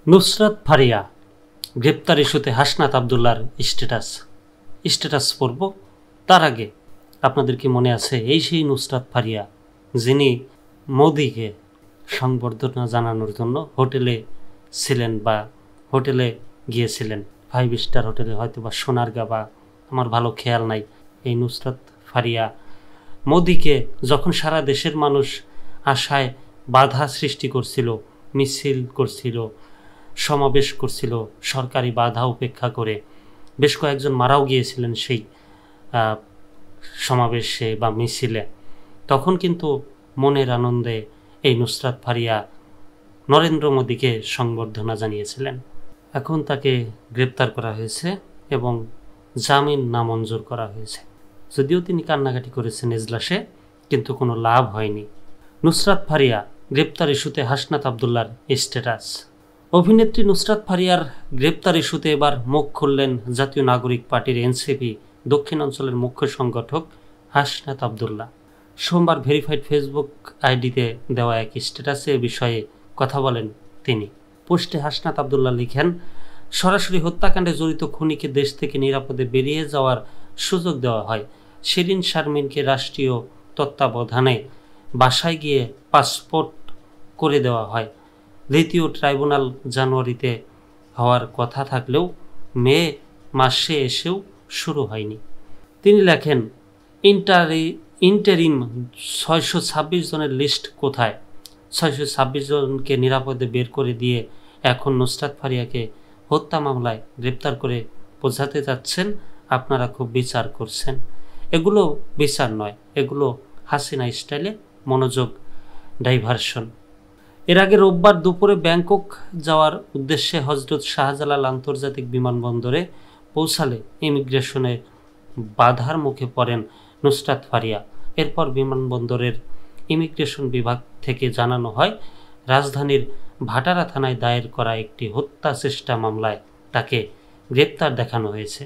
নুসরাত ফারিয়া গ্রেপ্তার ইস্যুতে হাসনাত আবদুল্লার স্ট্যাটাস পড়ব। তার আগে আপনাদের কি মনে আছে এই সেই নুসরাত ফারিয়া যিনি মোদিকে সংবর্ধনা জানানোর জন্য হোটেলে ছিলেন বা হোটেলে গিয়েছিলেন, 5 স্টার হোটেলে, হয়তো বা সোনারগাঁ, বা আমার ভালো খেয়াল নাই। এই নুসরাত ফারিয়া মোদিকে যখন সারা দেশের মানুষ আশায় বাধা সৃষ্টি করছিল, মিছিল করছিল, সমাবেশ করছিল, সরকারি বাধা উপেক্ষা করে বেশ কয়েকজন মারাও গিয়েছিলেন সেই সমাবেশে বা মিছিলে, তখন কিন্তু মনের আনন্দে এই নুসরাত ফারিয়া নরেন্দ্র মোদীকে সংবর্ধনা জানিয়েছিলেন। এখন তাকে গ্রেপ্তার করা হয়েছে এবং জামিন নামঞ্জুর করা হয়েছে। যদিও তিনি কান্নাকাটি করেছেন এজলাসে, কিন্তু কোনো লাভ হয়নি। নুসরাত ফারিয়া গ্রেপ্তার ইস্যুতে হাসনাত আবদুল্লার স্ট্যাটাস। অভিনেত্রী নুসরাত ফারিয়ার গ্রেপ্তার ইস্যুতে এবার মুখ খুললেন জাতীয় নাগরিক পার্টির এনসিপি দক্ষিণ অঞ্চলের মুখ্য সংগঠক হাসনাত আবদুল্লাহ। সোমবার ভেরিফাইড ফেসবুক আইডিতে দেওয়া এক স্ট্যাটাসে এ বিষয়ে কথা বলেন তিনি। পোস্টে হাসনাত আবদুল্লাহ লিখেন, সরাসরি হত্যাকাণ্ডে জড়িত খুনিকে দেশ থেকে নিরাপদে বেরিয়ে যাওয়ার সুযোগ দেওয়া হয়। শিরিন শারমিনকে রাষ্ট্রীয় তত্ত্বাবধানে বাসায় গিয়ে পাসপোর্ট করে দেওয়া হয়। দ্বিতীয় ট্রাইব্যুনাল জানুয়ারিতে হওয়ার কথা থাকলেও মে মাসে এসেও শুরু হয়নি। তিনি লেখেন, ইন্টারিম 626 জনের লিস্ট কোথায়? 626 জনকে নিরাপদে বের করে দিয়ে এখন নুসরাত ফারিয়াকে হত্যা মামলায় গ্রেপ্তার করে বোঝাতে যাচ্ছেন আপনারা খুব বিচার করছেন। এগুলো বিচার নয়, এগুলো হাসিনা স্টাইলে মনোযোগ ডাইভারশন। এর আগে রোববার দুপুরে ব্যাংকক যাওয়ার উদ্দেশ্যে হজরত শাহজালাল আন্তর্জাতিক বিমানবন্দরে পৌঁছালে ইমিগ্রেশনে বাধার মুখে পড়েন নুসরাত ফারিয়া। এরপর বিমানবন্দরের ইমিগ্রেশন বিভাগ থেকে জানানো হয়, রাজধানীর ভাটারা থানায় দায়ের করা একটি হত্যা চেষ্টা মামলায় তাকে গ্রেপ্তার দেখানো হয়েছে।